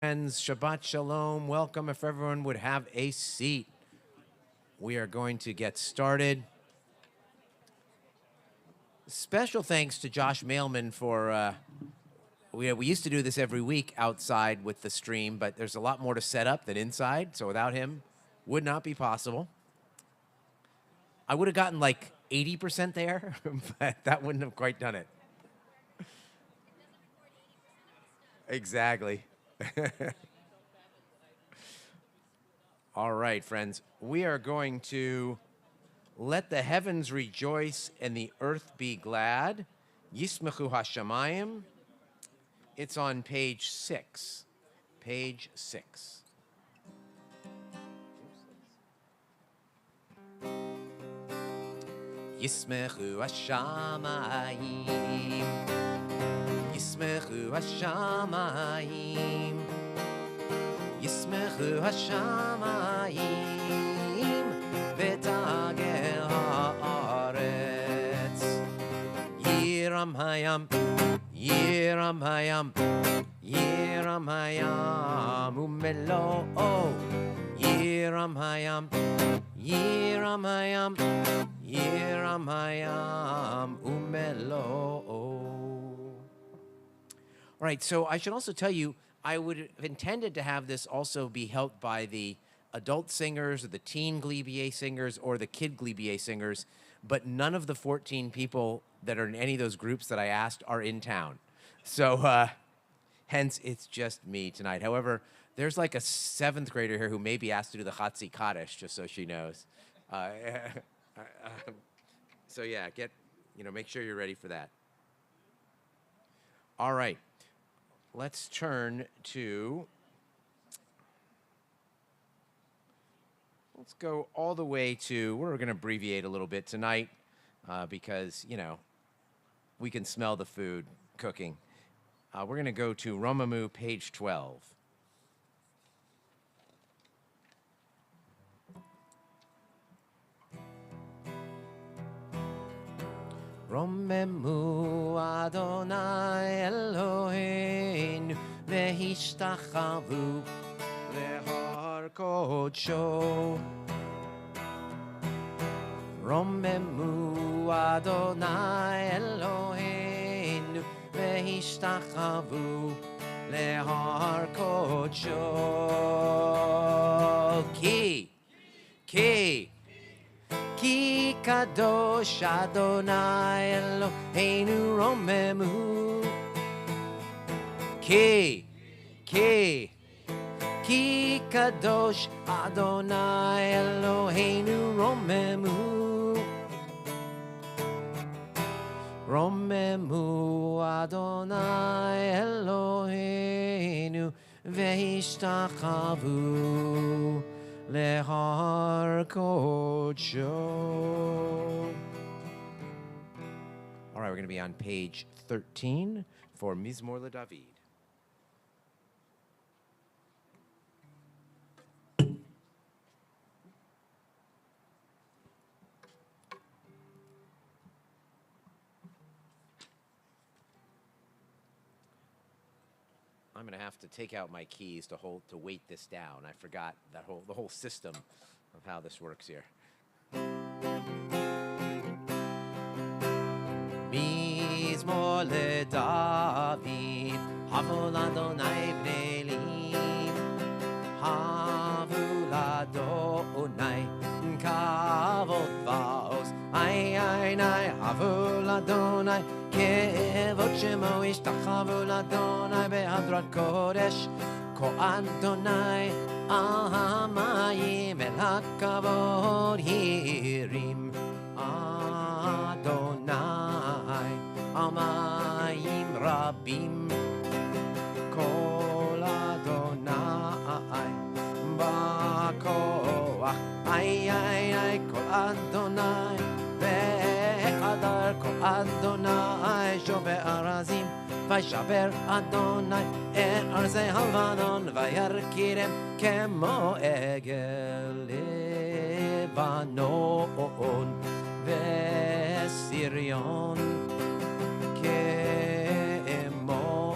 Friends, Shabbat Shalom. Welcome. If everyone would have a seat, we are going to get started. Special thanks to Josh Mailman for. We used to do this every week outside with the stream, but there's a lot more to set up than inside. So without him, would not be possible. I would have gotten like 80% there, but that wouldn't have quite done it. Exactly. All right, friends. We are going to let the heavens rejoice and the earth be glad. Yismechu Hashamayim. It's on page 6. Page 6. Yismechu Hashamayim. Yismechu Hashamayim. Yismechu Hashamayim. V'tagel haaretz. Yiram hayam. Yiram hayam. Yiram hayam. Umelo'o. Yiram hayam. Yiram hayam. Yiram hayam. Umelo'o. All right, so I should also tell you, I would have intended to have this also be helped by the adult singers or the teen Glibier singers or the kid Glibier singers, but none of the 14 people that are in any of those groups that I asked are in town. So hence, it's just me tonight. However, there's like a 7th grader here who may be asked to do the Chatzi Kaddish, just so she knows. So yeah, make sure you're ready for that. All right. Let's turn to, let's go all the way to, we're going to abbreviate a little bit tonight because, we can smell the food cooking. We're going to go to Romamu, page 12. Romemu Adonai Eloheinu vehishtachavu lehar kodsho. Romemu Adonai Eloheinu vehishtachavu lehar kodsho. Ki kadosh Adonai Eloheinu romemu. Ki kadosh Adonai Eloheinu romemu. Romemu Adonai Eloheinu vehishtachavu lehar kodsho. All right, we're going to be on page 13 for Mizmor LeDavid. I'm going to have to take out my keys to weight this down. I forgot the whole system of how this works here. Mizmor LeDavid, Havul Adonai bnei Elim, Havul Adonai kavod vaos, ay, Havul Adonai כבוד שמו ישתחוו לאדוני בהדרת קודש כה אדוני על המים אל הכבוד הרים אדוני על מים רבים כל אדוני בכוח איי כל אדוני בהדר כל אדוני שובר ארזים וישבר אדוני את ארזי הלבנון וירכירם כמו עגל לבנון וסריון כמו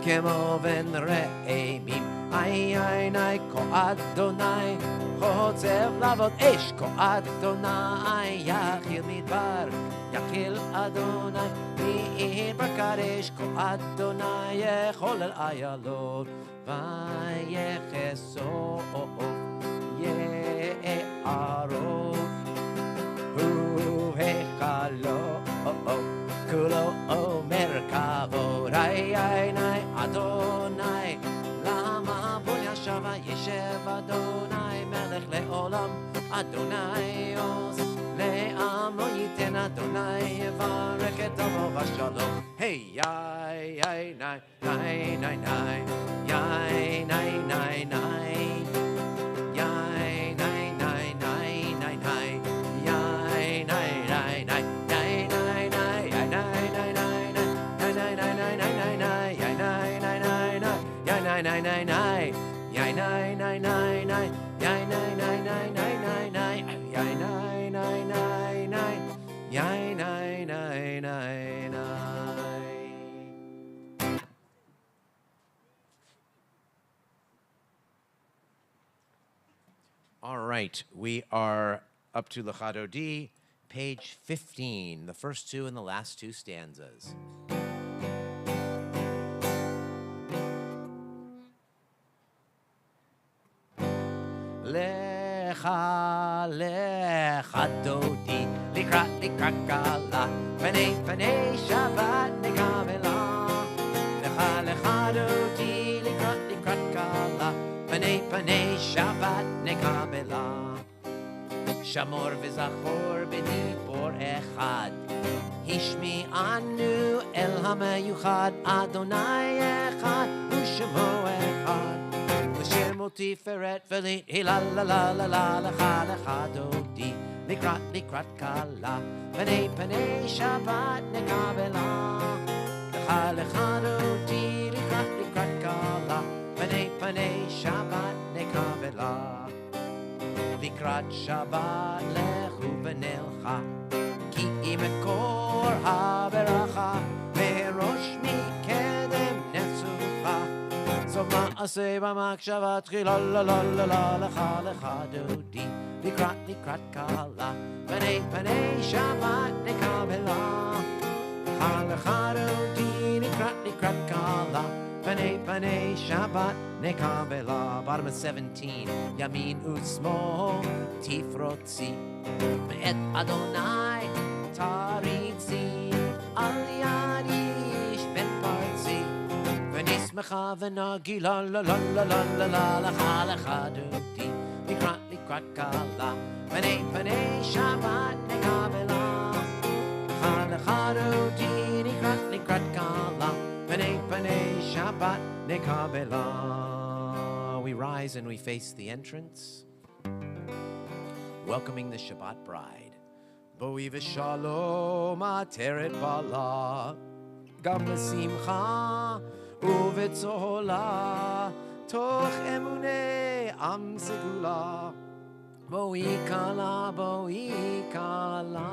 כמו בן רעמים. איי איי ניי, כה אדוני חוצב להבות אש, כה אדוני יכיל מדבר, יכיל אדוני מדבר קדש, כה אדוני יחולל איילות ויחשוף יערות. הוא היכלו כולו אומר כבוד. איי איי ניי אדוני למה בו ישב ישב אדוני מלך לעולם. אדוני עוז לעמו ייתן, אדוני יברך את עמו בשלום. היי איי איי ניי ניי ניי ניי ניי ניי ניי ניי All right, we are up to Lechado D, page 15, the first two and the last two stanzas. Lecha, lecha dodi, likrat, likrat gala, panei, panei, Shabbat, nekavela. Lecha, lecha dodi, likrat, likrat gala, panei, panei, Shabbat, nekavela. Shamor v'zachor b'dibor echad, hishmi anu el hameyuchad, Adonai echad, u'shemo echad. L'shemo tiferet v'lit hilal la la la la lecha lecha dodi, likrat likrat kala, panei panei Shabbat nekabela. Lecha lecha dodi, likrat likrat kala, panei panei Shabbat nekabela. Likrat Shabbat lechu v'nelcha, ki imekor ha-beracha, ve'rosh mikedem netzucha. So ma'aseh b'makshava tchila la la la la lecha lecha dodi, likrat likrat kala, panei panei Shabbat nekabela. Lecha lecha dodi, likrat likrat kala, panei panei Shabbat nekabela. Bottom of 17. Yamin u'smol tifrotzi, et Adonai taritzi, al yad ish ben partzi, v'nismecha v'nagila la la la la la la lecha lecha dodi, likrat likrat kala, panei panei Shabbat nekabela. Lecha lecha dodi, likrat likrat kala, panei panei Shabbat nekabela. We rise and we face the entrance, welcoming the Shabbat bride. Boi v'shalom ateret bala, gam l'simcha u'v'tzola, toch emunei am segula. Boi kala, boi kala.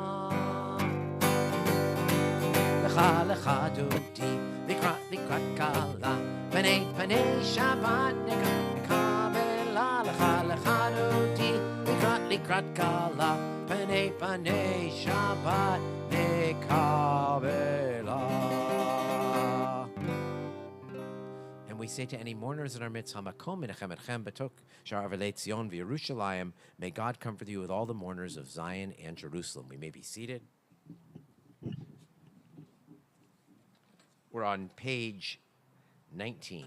Lecha lecha dodi, likrat likrat kala, panei panei Shabbat nekabela. Lecha lecha dodi, likrat likrat kala, panei panei Shabbat nekabela. And we say to any mourners in our midst, Hamakom menachem etchem betok shar avelei Tzion v'Yerushalayim. May God comfort you with all the mourners of Zion and Jerusalem. We may be seated. We're on page 19.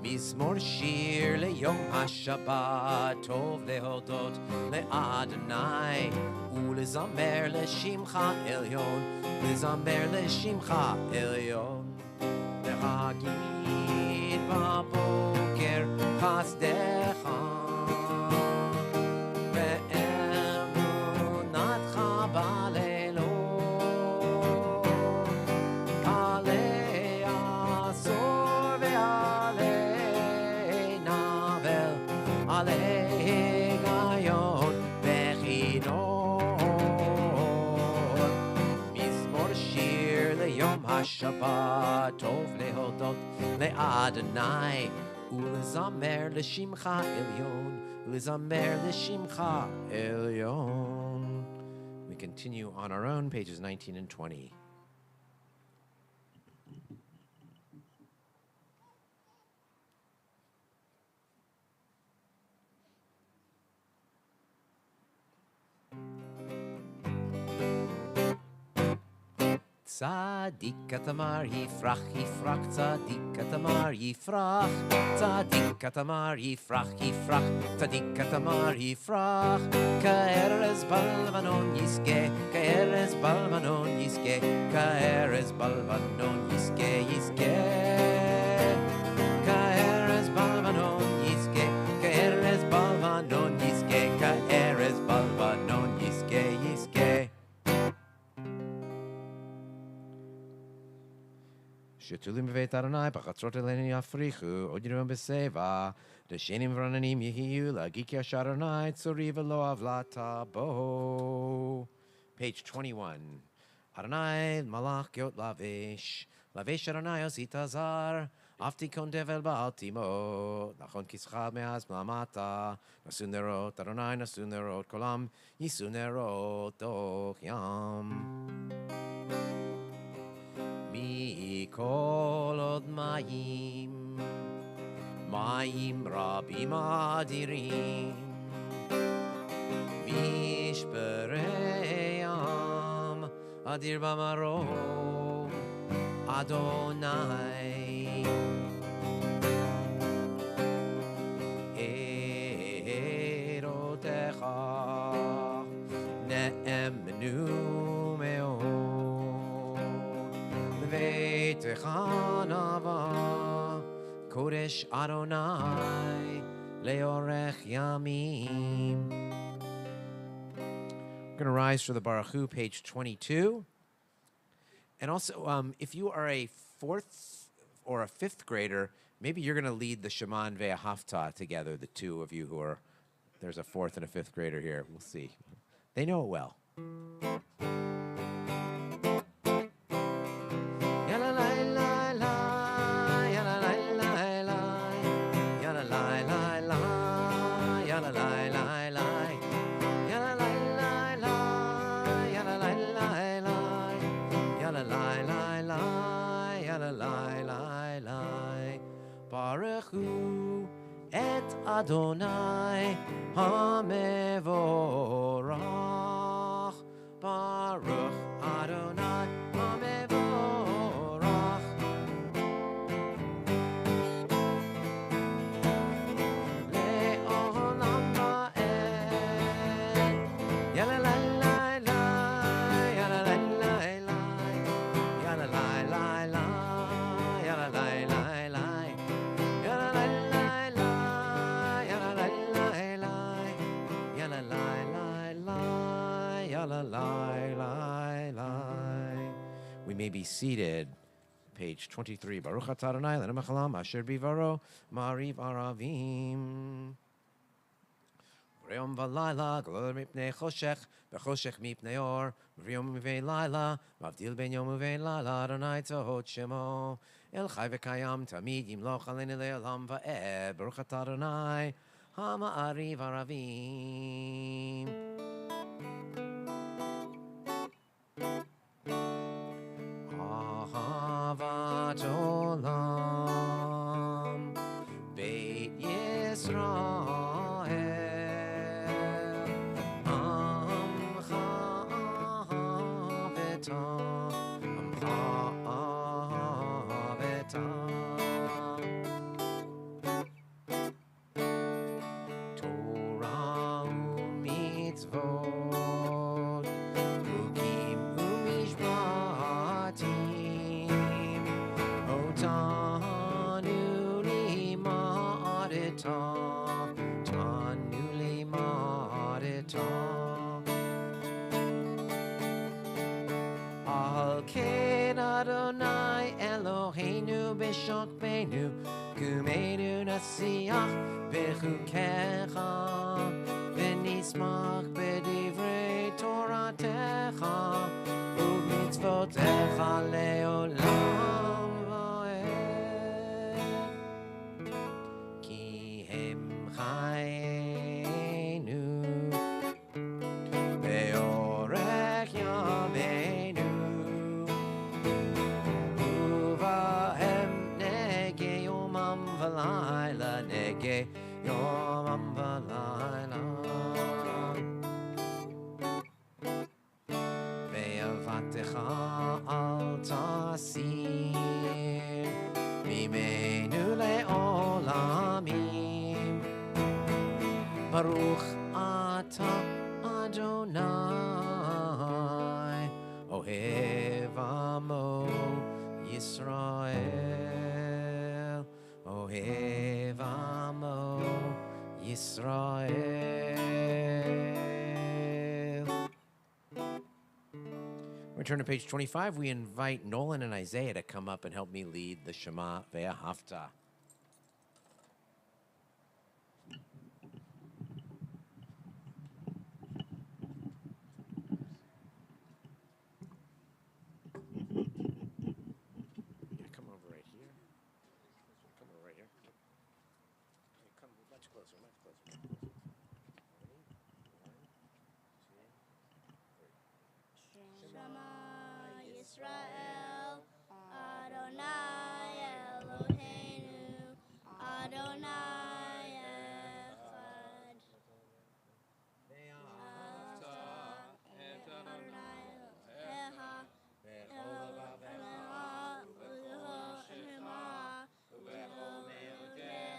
Mizmor shir leyom haShabbat, tov lehodot leAdonai, ulezamer leshimcha elyon, lezamer leshimcha elyon. Lehagid baboker chasdecha, ve'emunatcha ba'leilot. Shabbat tov lehodot le'Adonai ulezamer l'shimcha elyon ulezamer l'shimcha elyon. We continue on our own, pages 19 and 20. Tzadik katamar yifrach, tzadik katamar yifrach, tzadik katamar yifrach, tzadik katamar yifrach. Ka'erez balvanon yiske, ka'erez balvanon yiske, ka'erez balvanon yiske, yiske. Ka'erez balvanon yiske, ka'erez balvanon yiske, ka'erez balvanon yiske, yiske. Shetulim b'veit Adonai, b'chatzrot eleni yafrichu, od yirum b'seva, d'shenim v'rananim yehiyu, la'gik yash Adonai, tzori v'lo avlata bo. Page 21. Adonai, malach yot lavesh, lavesh Adonai osit azar, afti kon devel ba'altimo, nachon kischa me'az ma'amata, nasun nerot, Adonai nasun nerot, kolam, yisun nerot, doch yam. Mikol od mayim, mayim rabim adirim, mishpereyam adir b'marom Adonai. Erotecha ne'emnu me'od Ve'techanava Kodesh Adonai Leorech Yamim. We're going to rise for the Baruch Hu, page 22. And also, if you are a fourth or a fifth grader, maybe you're going to lead the Sheman Ve'ahavta together, the two of you who are, there's a fourth and a fifth grader here. We'll see. They know it well. Baruch Hu et Adonai HaMevorach. Baruch Adonai HaMevorach. Le'olam va'ed. Yalalai lai, yalalai lai lai, yalalai lai lai, yalalai lai lai. We may be seated. Page 23. Baruch atah Adonai lenu mechalam asher bivaro mariv aravim. V'yom v'layla glor mipnei choshech v'choshech mipnei or. V'yom uvei layla mavdil ben yom uvei layla Adonai tzahot shemo. El chai v'kayam tamid yimloch aleinu le'olam va'ed. Baruch atah Adonai ha'ma'ariv aravim. Ahavat olam Beit Yisrael Amcha ahaveta Amcha ahaveta Torah u'mitzvot Hukim u'mishpatim Tanu li ma'areta Al ken Adonai Eloheinu b'shokbenu Kumeinu nasiach b'chukecha V'nismach b'divrei Toratecha U'mitzvotecha le'olam Vihem chayenu Beorech Yameinu Uvahem nege yomam v'layla Nege yomam v'layla Ve'avatecha al tasir Mimenu le'olamim Baruch atah Adonai Ohev Amo Yisrael Ohev Amo Yisrael. We turn to page 25. We invite Nolan and Isaiah to come up and help me lead the Shema Ve'ahavta. Come over right here. Come over right here. Come much closer, much closer. Shema Yisrael, Adonai Eloheinu, Adonai Echad. Adonai Elohecha, Elohecha, U'Elohecha, U'Elohecha,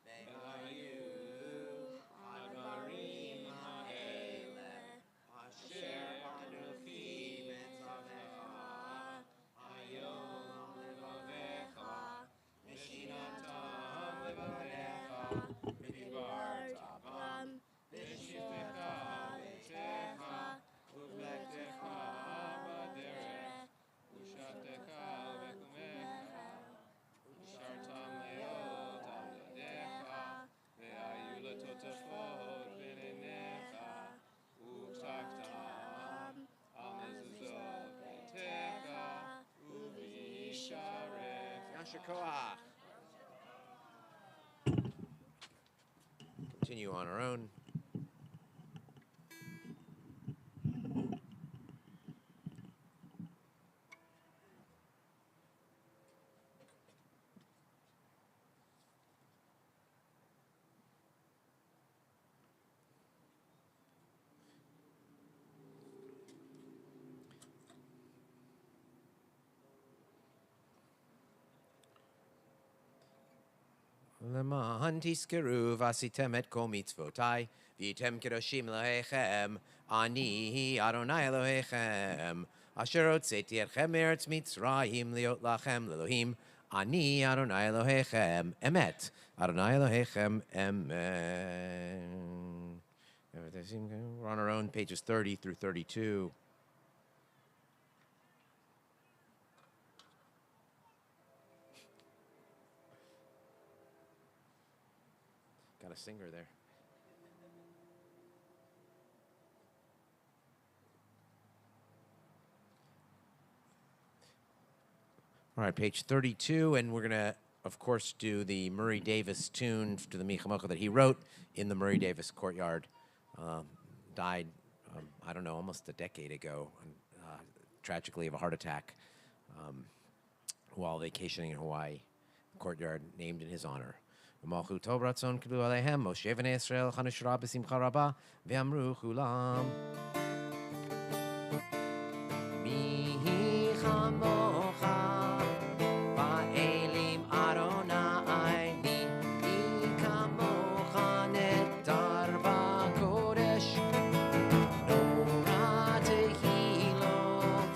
Me'ayu, Advarim ha'ele, Asher Anuchi Betzavecha, Hayom levavecha, Neshinatam levavecha, V'dibarta bam, V'shiftecha betecha, Uvlechtecha b'derech, Ushatecha v'kumecha, Ushartam leot al yadecha, Ve'ayu letotafot b'neinecha, U'chaktam al mezuzot betecha, U'visharech. Yashakoach. Continue on our own. Leman tiskeru vasitem et kol mitzvotai v'yitem kedoshim Elohechem ani Adonai Elohechem asher hotzeti etchem me'eretz Mitzrayim liot lachem lelohim ani Adonai Elohechem emet Adonai Elohechem emet. We're on our own, pages 30 through 32. Got a singer there. All right, page 32, and we're going to, of course, do the Murray Davis tune to the Michamocha that he wrote in the Murray Davis courtyard. Died, I don't know, almost a decade ago, tragically of a heart attack while vacationing in Hawaii. Courtyard named in his honor. ומלכו טוב רצון קיבלו עליהם, משה בני ישראל חנשרה בשמחה רבה, ואמרו כולם. מי כמוך באלים אדוני, מי כמוך נטר בקודש, נורא תהילות,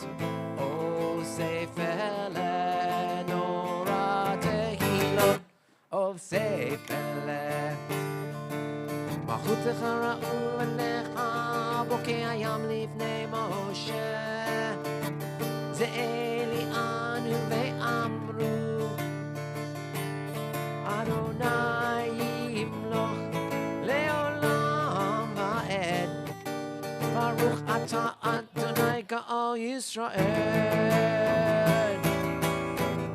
עושה פלא, נורא תהילות. Of Sefele Machutech Ra'u Lecha Bokeh Hayam Livnei Moshe Ze'eli Anu Ve'amru Adonai Yimloch Le'olam Va'ed Baruch Ata Adonai Ga'al Yisrael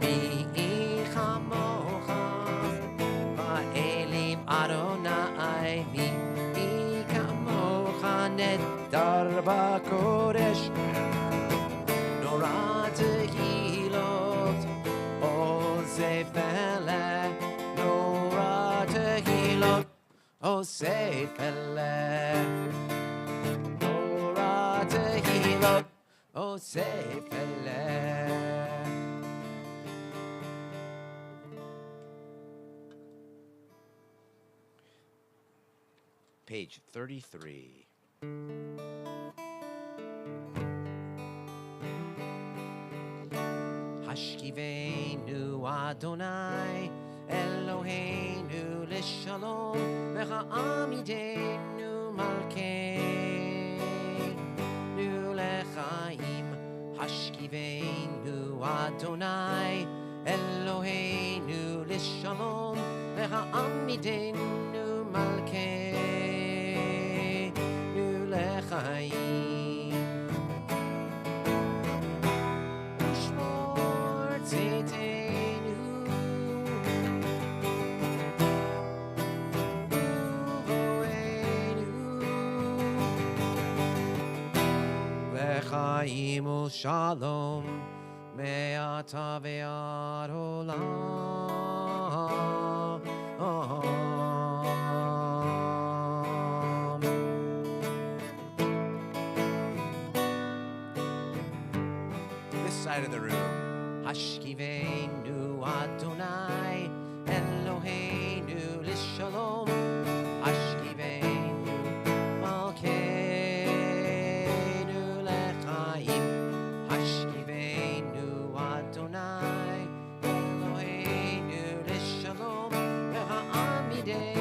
Bi'i Chamocha Eli בקודש, נורא תהילות, עושה פלא, נורא תהילות, עושה פלא, נורא תהילות, עושה פלא. Page 33. Hashkivenu Adonai Eloheinu Lishalom V'ha'amidenu Malkeinu Lechaim. Hashkivenu Adonai Eloheinu Lishalom V'ha'amidenu Malkeinu Lechaim. Ushmor tzitenu uvoenu Lechaim u'shalom me'ata ve'ad olam. This side of the room. Hashkivenu Adonai Eloheinu Lishalom. Hashkivenu Malkeinu Lechaim. Hashkivenu Adonai Eloheinu Lishalom. V'ha'amidenu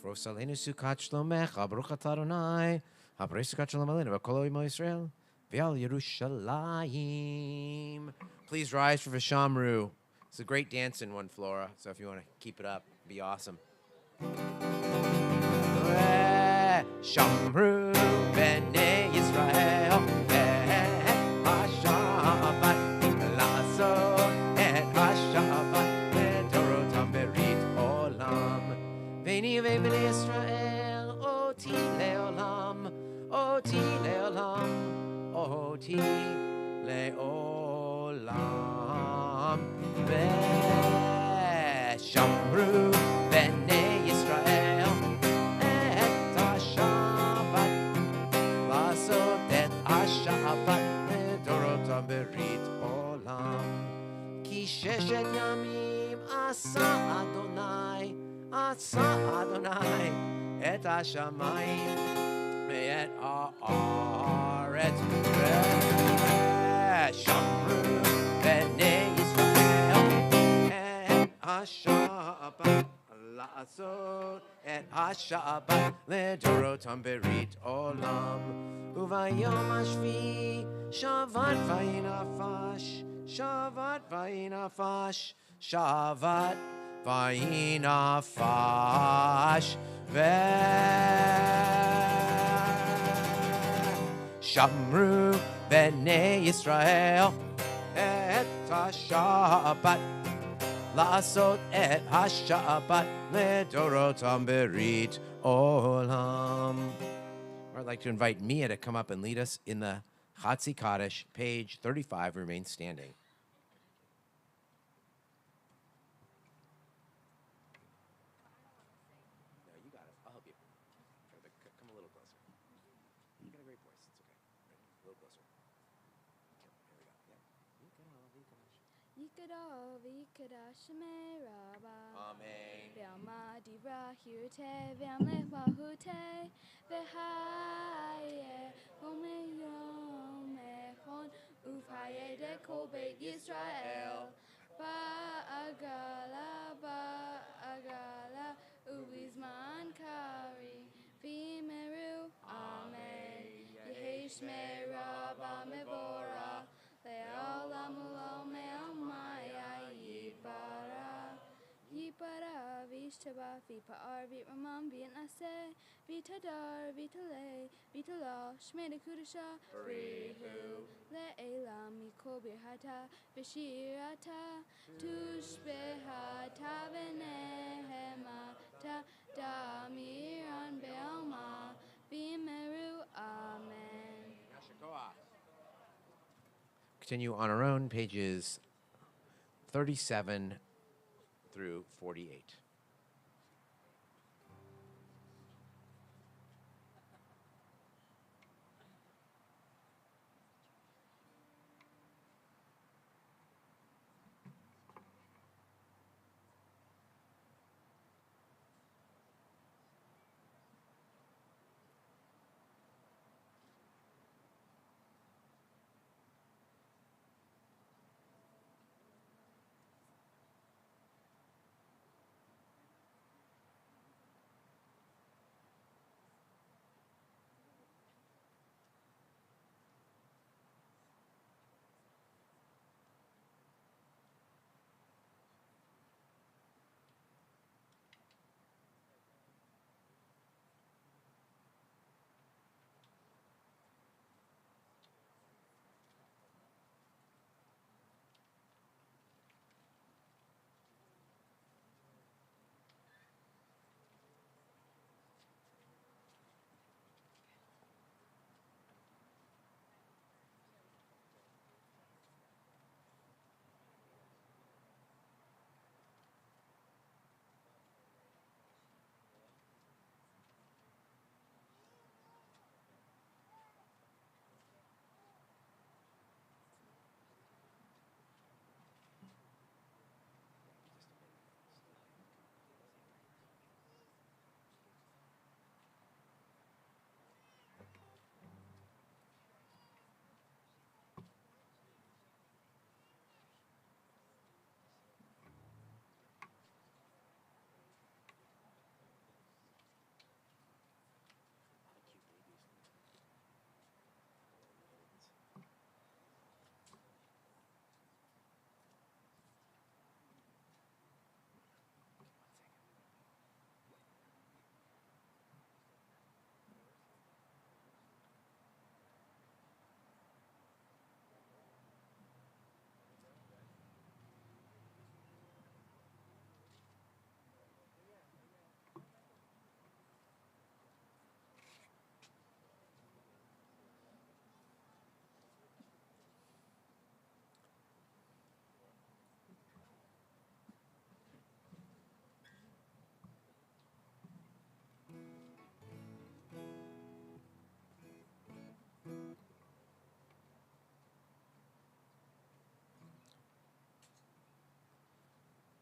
Frosalenu Sukat Shlomecha, Baruch atah Adonai, Habrei Sukat Shalom Aleinu, V'kol Oimo Yisrael, V'al Yerushalayim. Please rise for Vishamru. It's a great dance in one, Flora, so if you want to keep it up, it'd be awesome. Shamru B'nei Yisrael, Hashabat Lazo, et Hashabat Dorotam Berit Olam. Veni Veni Yisrael, Oti Leolam, Oti Leolam, Oti Leolam. Shamru B'nei Yisrael, et Hashabat Lasot et Hashabat Dorotam Berit Olam. Ki sheshet yamim asa Adonai, asa Adonai et hashamayim ve'et haaretz. Shamru b'nei Yisrael et hashabat la'asot et hashabat ledorotam berit olam. Uvayom hashvi shavat vayinafash, shavat vayinafash, shavat vayinafash Shamru b'nei Yisrael et hashabat la'asot et hashabat ledorotam berit olam. I'd like to invite Mia to come up and lead us in the Chatzi Kaddish, page 35, remain standing. Yikadal v'yikadash shemei Rabba. Amen. Ve'alma divra hirute ve'amlech bahute ve'haye homeyom echon ufhaye de kol beit Yisrael ba'agala ubizman kari v'imeru Amen. Yehi shmei Rabba mevora le'olam u'lom me'almaya yipara v'ishta Shaba, Vipa R, Vit Ramam, Vit Nase, Vita Dar, Vita Le, Vita La, Shmeda Kudasha, Brihu, Le Ela, Miko Bihata, Bishirata, Tushbehata, Venehemata, Damiran Belma, Bimeru, Amen. Continue on our own, pages 37 through 48.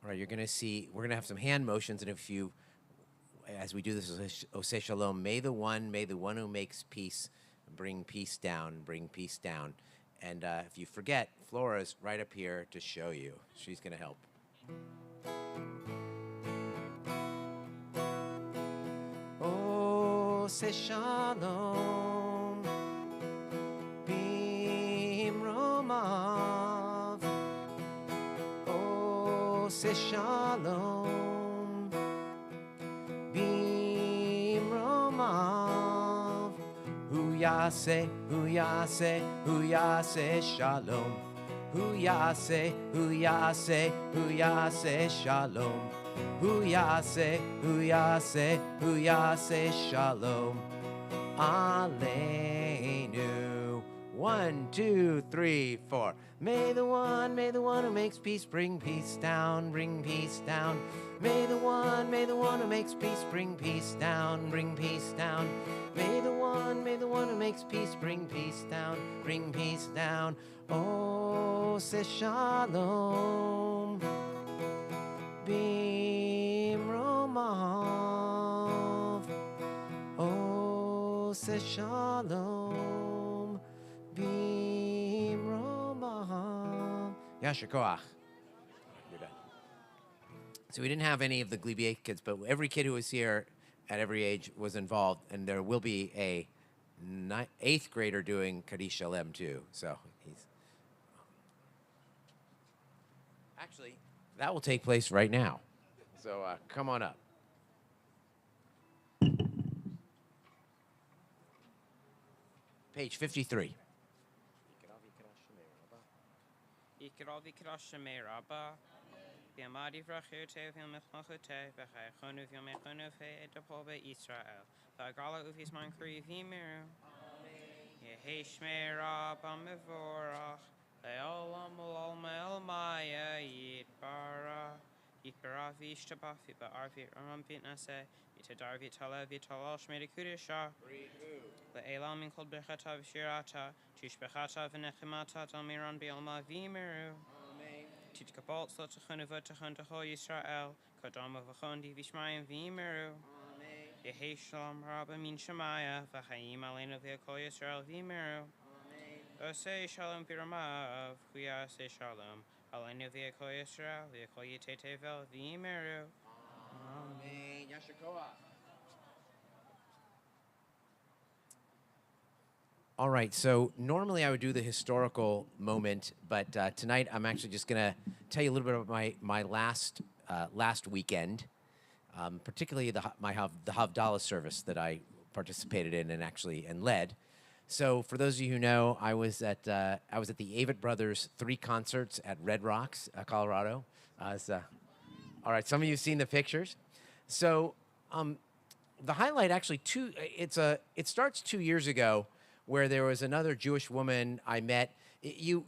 All right, you're going to see, we're going to have some hand motions, and if you, as we do this, Oseh Shalom, may the one who makes peace bring peace down, bring peace down. And if you forget, Flora's right up here to show you. She's going to help. Oseh Shalom, Bimromav, Oseh Shalom, Bimromav, Hu Yaseh, Hu Yaseh, Hu Yaseh Shalom, Hu Yaseh, Hu Yaseh, Hu Yaseh Shalom, Hu Yaseh, Hu Yaseh, Hu Yaseh Shalom, Aleinu. 1, 2, 3, 4. May the one who makes peace bring peace down, bring peace down. May the one who makes peace bring peace down, bring peace down. May the one who makes peace bring peace down, bring peace down. Oseh Shalom, Bimromav, Oseh Shalom, Bimromav. Yasher Koach. You're done. So we didn't have any of the Glebia kids, but every kid who was here at every age was involved, and there will be a 8th grader doing Kaddish Shalem too. So he's actually that will take place right now. So come on up. Page 53. Ikeravi Krashame Rabba, Biamadi Vrachute, Vilmachute, Bechai Chonu, Vilmechonufe, Edapobe Israel, Bagala Uvis Mankri Vimiru, Yeheshme Rabba Mevorach, Leolam Ulmel Maya Yitbara, Ikeravi Shtabafi, Arvi Rampit Nase, Vitadarvi Tala Vitalash Medikudisha. The Elam called Bechata Shirata, Tishbechata Venechimata, Talmiran Bielma Vimeru, Titkabolt Slotachunava Tahuntaho Yisrael, Kodama Vachondi Vishmayim Vimeru, Yeheshlam Rabba Min Shemaya, Vahaim Alena Veako Yisrael Vimeru, Ose Shalom Piramav, Huya Se Shalom, Alena Veako Yisrael, Veako Yetetevel Vimeru. Amen. Yashikoa. All right, so normally I would do the historical moment, but tonight I'm actually just going to tell you a little bit about my last weekend, particularly the Havdalah service that I participated in and led. So for those of you who know, I was at the Avett Brothers 3 concerts at Red Rocks, Colorado. All right, some of you have seen the pictures. So the highlight actually it starts 2 years ago, where there was another Jewish woman I met. You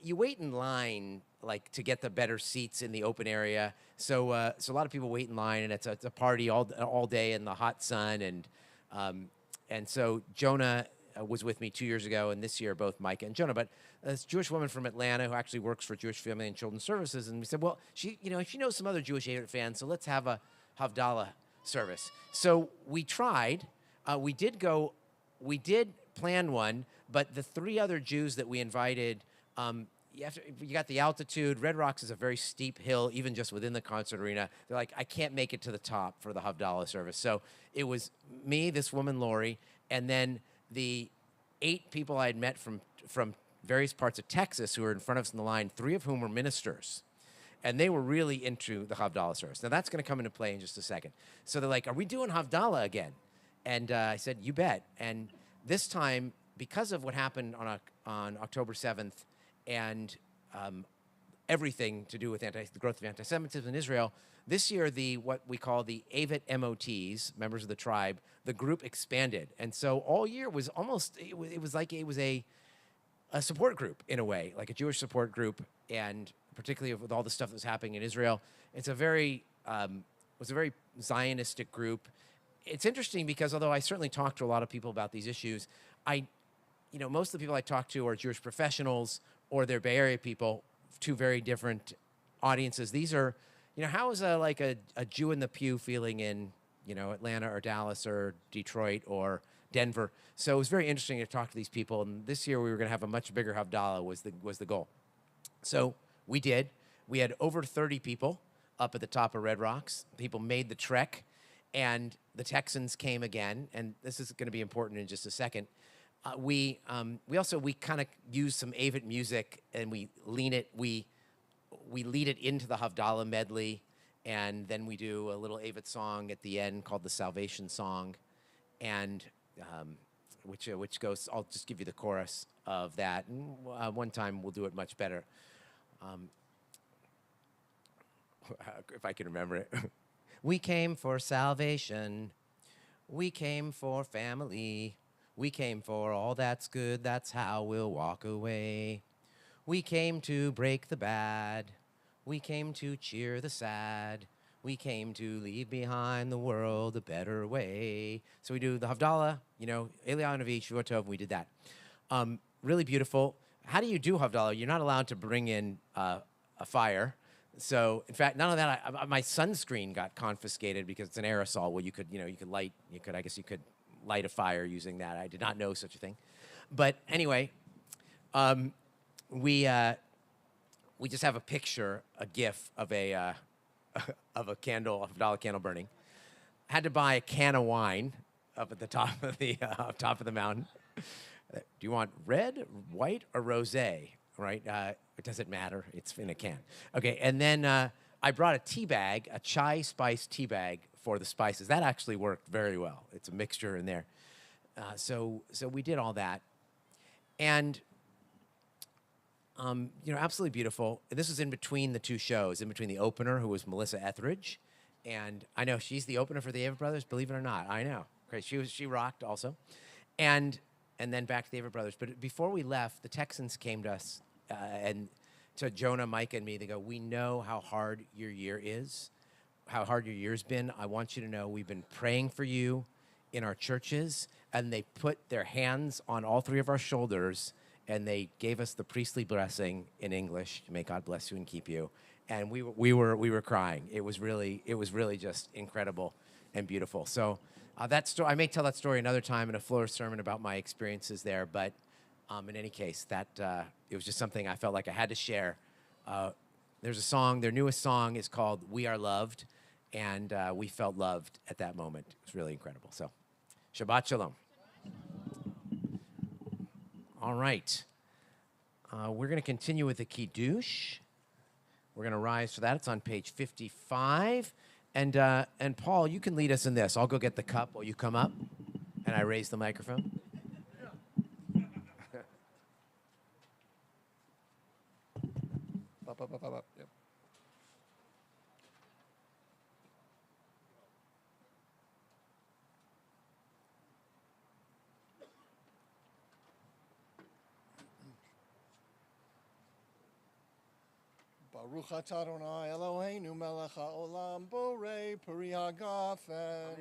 wait in line like to get the better seats in the open area. So a lot of people wait in line, and it's a party all day in the hot sun. And so Jonah was with me 2 years ago, and this year both Micah and Jonah. But this Jewish woman from Atlanta who actually works for Jewish Family and Children's Services, and we said, well, she knows some other Jewish Avett fans, so let's have a Havdalah service. So we tried. We did plan one, but the 3 other Jews that we invited, you got the altitude. Red Rocks is a very steep hill, even just within the concert arena. They're like, I can't make it to the top for the Havdalah service. So it was me, this woman, Lori, and then the 8 people I had met from various parts of Texas who were in front of us in the line, 3 of whom were ministers. And they were really into the Havdalah service. Now, that's going to come into play in just a second. So they're like, are we doing Havdalah again? And I said, you bet. And this time, because of what happened on October 7th and everything to do with the growth of anti-Semitism in Israel, this year, what we call the Avett MOTs, members of the tribe, the group expanded. And so all year was it was like a support group in a way, like a Jewish support group, and particularly with all the stuff that was happening in Israel. It's a very Zionistic group. It's interesting because although I certainly talk to a lot of people about these issues, most of the people I talk to are Jewish professionals or they're Bay Area people, 2 very different audiences. These are, how is a Jew in the pew feeling in, Atlanta or Dallas or Detroit or Denver? So it was very interesting to talk to these people. And this year we were going to have a much bigger Havdalah was the goal. So we did. We had over 30 people up at the top of Red Rocks. People made the trek. And the Texans came again, and this is going to be important in just a second. We kind of use some Avett music, and we lead it into the Havdalah medley, and then we do a little Avett song at the end called the Salvation Song, and which goes. I'll just give you the chorus of that. And one time we'll do it much better, if I can remember it. We came for salvation. We came for family. We came for all that's good. That's how we'll walk away. We came to break the bad. We came to cheer the sad. We came to leave behind the world a better way. So we do the Havdalah, Eliyahu Navi, Shavua Tov, we did that. Really beautiful. How do you do Havdalah? You're not allowed to bring in a fire. So, in fact, none of that. My sunscreen got confiscated because it's an aerosol. Well, you could light a fire using that. I did not know such a thing. But anyway, we just have a picture, a GIF of a candle, a Havdalah candle burning. Had to buy a can of wine up at the top of the mountain. Do you want red, white, or rosé? Right? It doesn't matter. It's in a can. Okay, and then I brought a tea bag, a chai spice tea bag for the spices. That actually worked very well. It's a mixture in there. So we did all that, and absolutely beautiful. This was in between the two shows, in between the opener, who was Melissa Etheridge, and I know she's the opener for the Avett Brothers. Believe it or not, I know. Great, she rocked also, and then back to the Avett Brothers. But before we left, the Texans came to us and to Jonah, Mike, and me. They go, "We know how hard your year is, how hard your year's been. I want you to know we've been praying for you in our churches," and they put their hands on all three of our shoulders. And they gave us the priestly blessing in English. May God bless you and keep you. And we were crying. It was really just incredible and beautiful. So that story, I may tell that story another time in a fuller sermon about my experiences there. But in any case, that it was just something I felt like I had to share. There's a song. Their newest song is called "We Are Loved," and we felt loved at that moment. It was really incredible. So, Shabbat Shalom. All right. We're going to continue with the Kiddush. We're going to rise for that. It's on page 55. And Paul, you can lead us in this. I'll go get the cup while you come up, and I raise the microphone. Yep. Baruch atah Adonai Eloheinu melech haolam borei peri hagafen.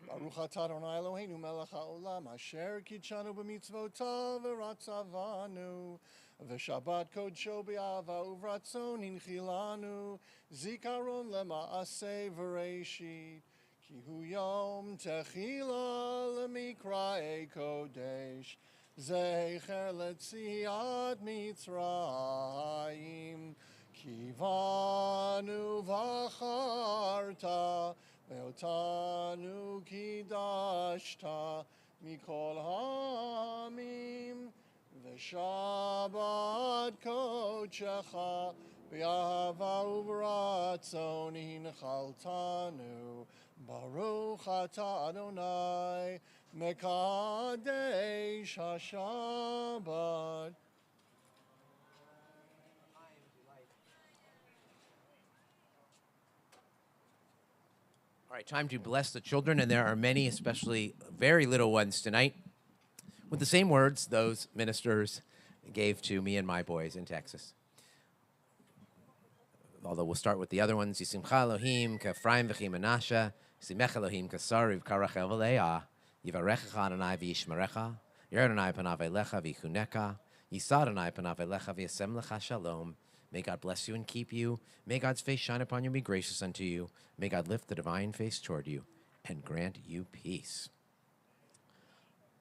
Baruch atah Adonai Eloheinu melech haolam asher kitshanu b'mitzvotav v'ratzavanu v'shabbat kodsho b'ava uvratzon hinchilanu zikaron lema'aseh v'reishit ki hu yom techila lemikraei kodesh zecher letziat Mitzrayim Kivanu v'acharta ve'otanu kidashta mikol ha'amim v'shabbat kodshecha v'yahava uvratzon hinchaltanu Baruch atah Adonai mekadesh hashabbat. All right, time to bless the children, and there are many, especially very little ones tonight, with the same words those ministers gave to me and my boys in Texas. Although we'll start with the other ones. Yisimcha Elohim k'Ephraim v'chi Menashe, Yisimech Elohim k'Sariv k'Rachel v'Leah, Yivarechecha Adonai v'yishmerecha, Yer Adonai panav elecha v'yichuneka, Yisa Adonai panav elecha v'yasem lecha shalom. May God bless you and keep you. May God's face shine upon you and be gracious unto you. May God lift the divine face toward you and grant you peace.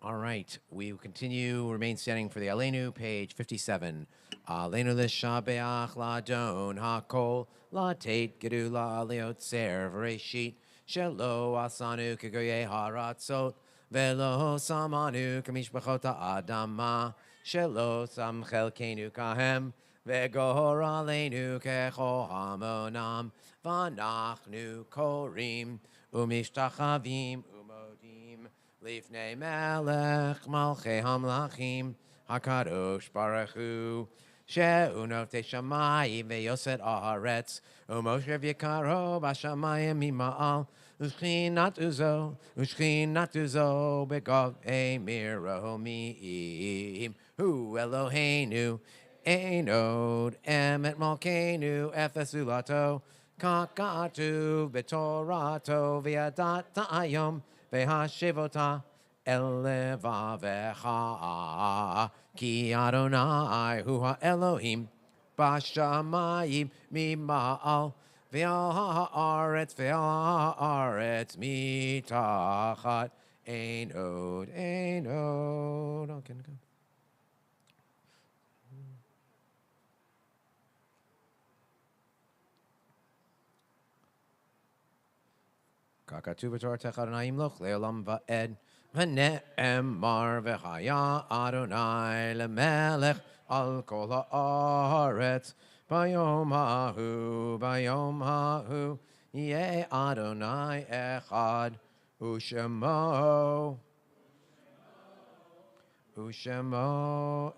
All right, we will continue, remain standing for the Aleinu, page 57. Aleinu l'shabeach l'adon hakol l'teit gedula liotzer v'reshit shelo asanu kegoye haratzot velo samanu kamishbachot ha'adama shelo sam chelkenu kahem V'gor aleinu kecho hamonam v'anachnu korim umishtachavim umodim lifnei melech malchei hamlachim hakadosh baruch hu she'unotei shamayim ve'yoset haaretz umoshe v'yikaro b'shamayim mima'al ushchinat uzo begov emiromim hu Eloheinu Einod emet malkeinu efesulato kakatu betorato viadat ta'ayom vehashivota elevavecha ki Adonai hu ha'Elohim bashamayim mima'al ve'al ha'aretz mitachat Einod. Okay, go. Kakatu b'toratecha Adonai imloch le'olam va'ed v'ne'emar v'chaya Adonai lemelech al kol ha'aretz bayom ha'hu yeh Adonai echad u'shemo Ushemo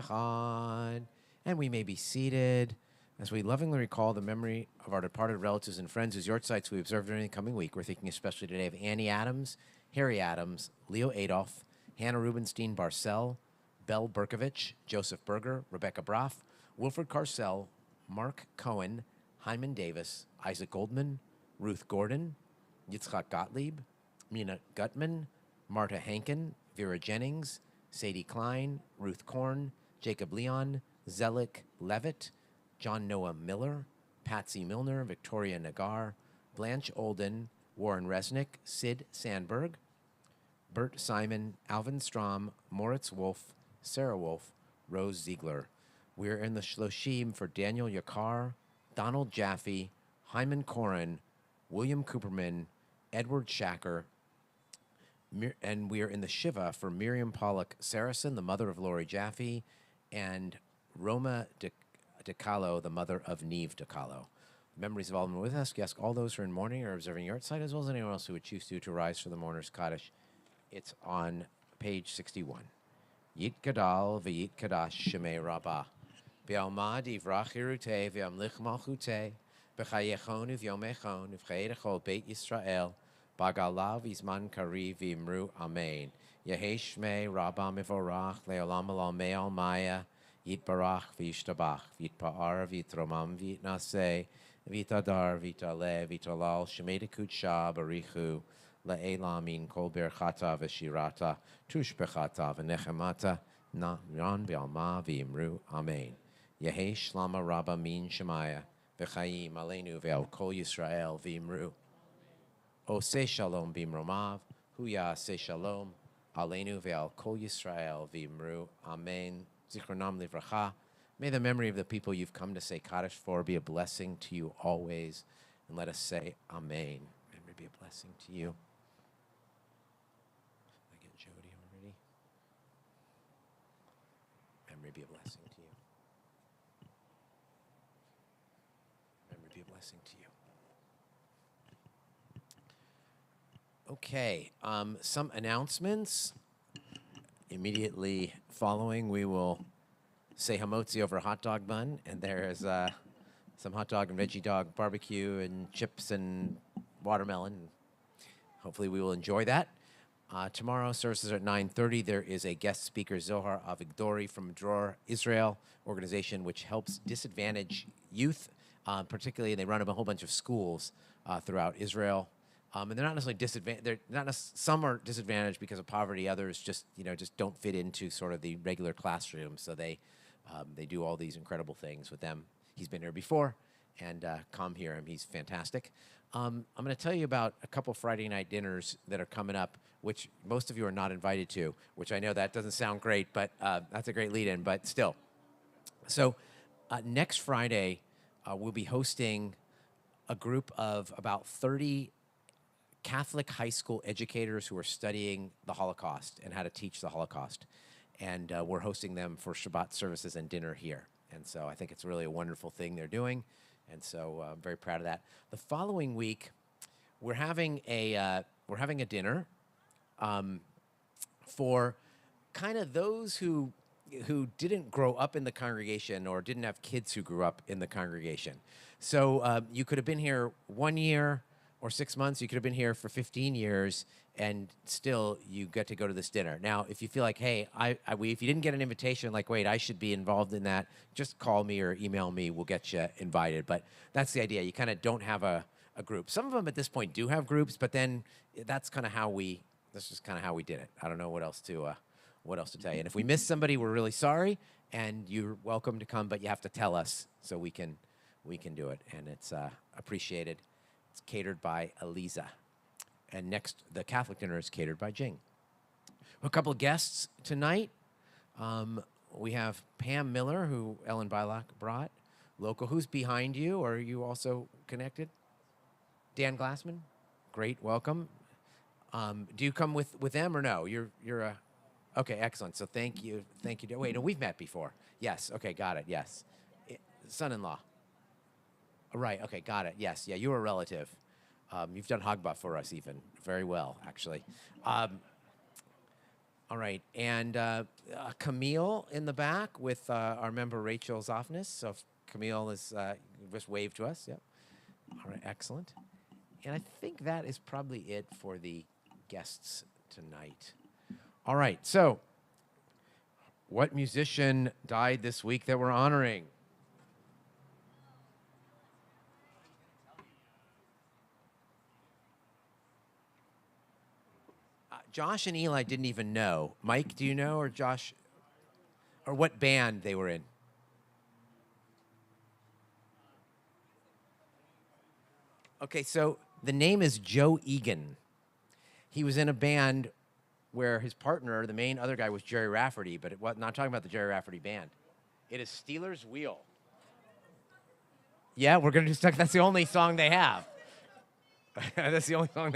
Echad. And we may be seated as we lovingly recall the memory of our departed relatives and friends whose yortzites we observe during the coming week. We're thinking especially today of Annie Adams, Harry Adams, Leo Adolph, Hannah Rubenstein Barcel, Belle Berkovich, Joseph Berger, Rebecca Braff, Wilfred Carcel, Mark Cohen, Hyman Davis, Isaac Goldman, Ruth Gordon, Yitzchak Gottlieb, Mina Gutman, Marta Hankin, Vera Jennings, Sadie Klein, Ruth Korn, Jacob Leon, Zelik Levitt, John Noah Miller, Patsy Milner, Victoria Nagar, Blanche Olden, Warren Resnick, Sid Sandberg, Bert Simon, Alvin Strom, Moritz Wolf, Sarah Wolf, Rose Ziegler. We're in the Shloshim for Daniel Yakar, Donald Jaffe, Hyman Koren, William Cooperman, Edward Shacker, and we are in the Shiva for Miriam Pollock Saracen, the mother of Lori Jaffe, and Roma DeCalo, the mother of Neve DeCalo. Memories of all of them with us. We ask all those who are in mourning or observing yahrzeit, as well as anyone else who would choose to rise for the mourner's Kaddish. It's on page 61. Yit Gadal v'yit Kadash Shemei Rabbah. V'alma divrach hirutei v'amlich malchutei. B'chayechon uv'yomechon uv'chayechol Beit Yisrael. Bagalav izman kari v'imru amen. Yehei Shmei Rabbah mivorach le'olam alamei almaya. Yitbarach v'yishtabach v'yitpa'ar v'yitromam v'yitnaseh v'yitadar v'yitaleh v'yitalal Shemei dekudsha barichu. Le'elamin kol berchata v'shirata tushbechata v'nechemata na'yan b'alma v'imru amen. Yehei shlama rabba min shemaya v'chayim aleinu ve'al kol Yisrael v'imru. Oseh shalom b'imromav huya se shalom aleinu ve'al kol Yisrael v'imru amen. Zichronam livracha. May the memory of the people you've come to say Kaddish for be a blessing to you always, and let us say amen. May it be a blessing to you. Jody already. Memory be a blessing to you. Memory be a blessing to you. Okay, some announcements. Immediately following, we will say hamotzi over a hot dog bun, and there's some hot dog and veggie dog barbecue and chips and watermelon. Hopefully we will enjoy that. Tomorrow, services are at 9:30. There is a guest speaker, Zohar Avigdori from Dror Israel, organization which helps disadvantaged youth. Particularly, they run a whole bunch of schools throughout Israel, and they're not necessarily disadvantaged. They're not some are disadvantaged because of poverty. Others just don't fit into sort of the regular classroom. So they do all these incredible things with them. He's been here before, and come hear him. He's fantastic. I'm going to tell you about a couple Friday night dinners that are coming up, which most of you are not invited to, which I know that doesn't sound great, but that's a great lead-in, but still. So next Friday, we'll be hosting a group of about 30 Catholic high school educators who are studying the Holocaust and how to teach the Holocaust. And we're hosting them for Shabbat services and dinner here. And so I think it's really a wonderful thing they're doing. And so I'm very proud of that. The following week, we're having a dinner for kind of those who didn't grow up in the congregation or didn't have kids who grew up in the congregation. So you could have been here 1 year or 6 months. You could have been here for 15 years, and still you get to go to this dinner. Now, if you feel like, hey, if you didn't get an invitation, like, wait, I should be involved in that, just call me or email me. We'll get you invited. But that's the idea. You kind of don't have a group. Some of them at this point do have groups, but then that's just kind of how we did it. I don't know what else to tell you. And if we miss somebody, we're really sorry, and you're welcome to come, but you have to tell us so we can do it, and it's appreciated. It's catered by Eliza. And next, the Catholic dinner is catered by Jing. A couple of guests tonight. We have Pam Miller, who Ellen Bilak brought, local. Who's behind you? Or are you also connected? Dan Glassman? Great, welcome. Do you come with them or no? You're a... Okay, excellent. So thank you. Wait, no, we've met before. Yes, okay, got it, yes. Son-in-law. Right, okay, got it, yes. Yeah, you're a relative. You've done Hagbah for us even. Very well, actually. All right, and Camille in the back with our member Rachel Zofnis. So if Camille is just wave to us. Yep. All right, excellent. And I think that is probably it for the guests tonight. All right, so what musician died this week that we're honoring? Josh and Eli didn't even know. Mike, do you know, or Josh, or what band they were in? Okay, so the name is Joe Egan. He was in a band where his partner, the main other guy, was Jerry Rafferty, but not talking about the Jerry Rafferty band. It is Steelers Wheel. Yeah, we're gonna do stuck. That's the only song they have. That's the only song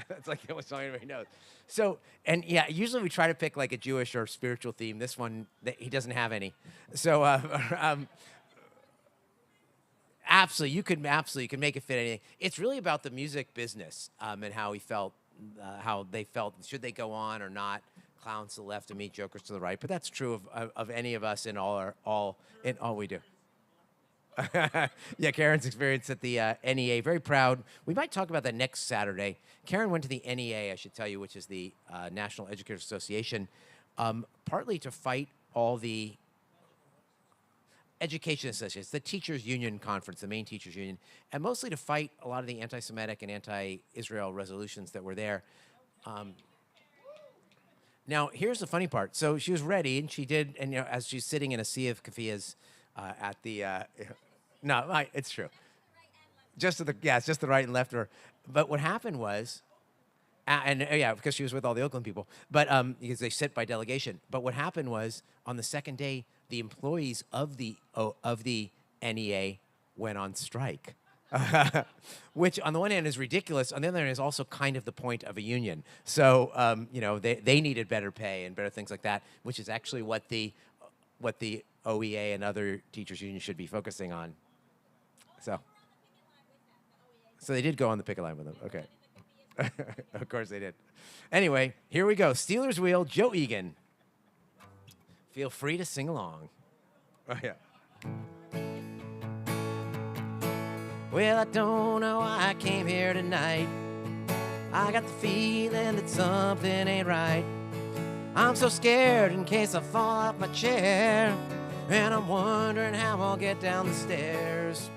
that's like the only song everybody knows. So, and yeah, usually we try to pick like a Jewish or spiritual theme. This one, he doesn't have any. So, absolutely, you could make it fit anything. It's really about the music business and how how they felt. Should they go on or not? Clowns to the left and me, jokers to the right. But that's true of any of us in all we do. Yeah, Karen's experience at the NEA, very proud. We might talk about that next Saturday. Karen went to the NEA, I should tell you, which is the National Educators Association, partly to fight all the education associations, the teachers union conference, the main teachers union, and mostly to fight a lot of the anti-Semitic and anti-Israel resolutions that were there. Now, here's the funny part. So she was ready, and she did, and as she's sitting in a sea of keffiyehs, at the no, it's true. It's just the right and left of her. But what happened was, because she was with all the Oakland people, but because they sit by delegation. But what happened was on the second day, the employees of the NEA went on strike. Which on the one hand is ridiculous, on the other hand is also kind of the point of a union. So they needed better pay and better things like that, which is actually what the OEA and other teachers unions should be focusing on. So they did go on the picket line with them. Okay. Of course they did. Anyway, here we go. Steelers Wheel, Joe Egan. Feel free to sing along. Oh, yeah. Well, I don't know why I came here tonight. I got the feeling that something ain't right. I'm so scared in case I fall off my chair, and I'm wondering how I'll get down the stairs.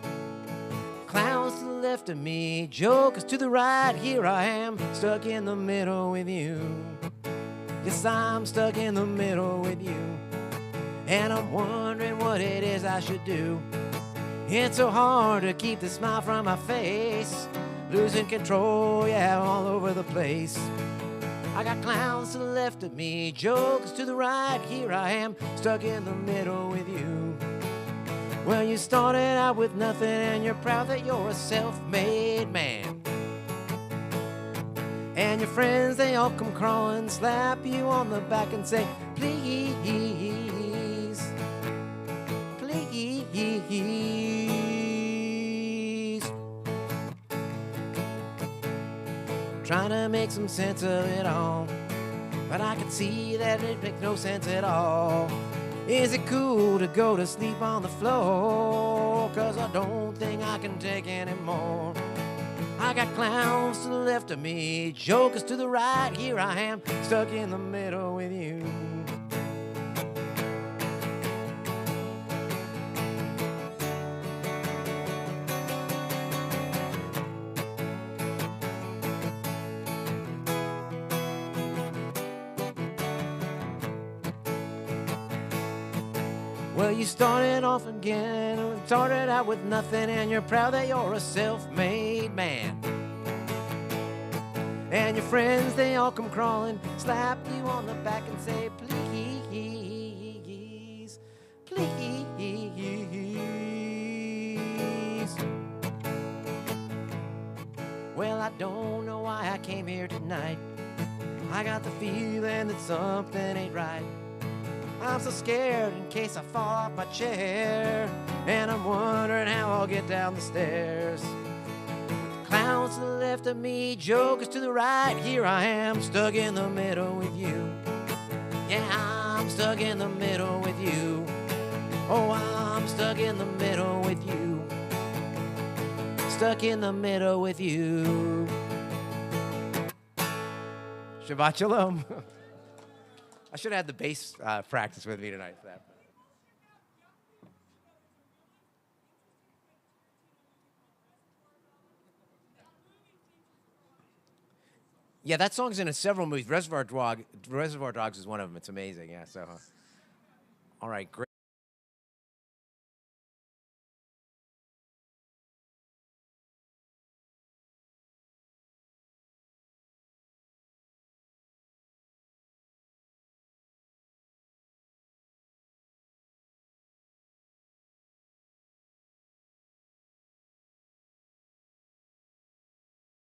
Clowns to the left of me, jokers to the right. Here I am, stuck in the middle with you. Yes, I'm stuck in the middle with you, and I'm wondering what it is I should do. It's so hard to keep the smile from my face, losing control, yeah, all over the place. I got clowns to the left of me, jokers to the right. Here I am, stuck in the middle with you. Well, you started out with nothing, and you're proud that you're a self-made man. And your friends, they all come crawling, slap you on the back and say, please, please. Trying to make some sense of it all, but I can see that it makes no sense at all. Is it cool to go to sleep on the floor? 'Cause I don't think I can take anymore. I got clowns to the left of me, jokers to the right. Here I am, stuck in the middle with you. Well, you started off again, started out with nothing, and you're proud that you're a self-made man. And your friends, they all come crawling, slap you on the back and say, please, please. Well, I don't know why I came here tonight. I got the feeling that something ain't right. I'm so scared in case I fall off my chair, and I'm wondering how I'll get down the stairs. Clowns to the left of me, jokers to the right. Here I am, stuck in the middle with you. Yeah, I'm stuck in the middle with you. Oh, I'm stuck in the middle with you. Stuck in the middle with you. Shabbat Shalom. I should have had the bass practice with me tonight for that. Yeah, that song's in several movies. Reservoir Dogs is one of them. It's amazing. Yeah. So, all right, great.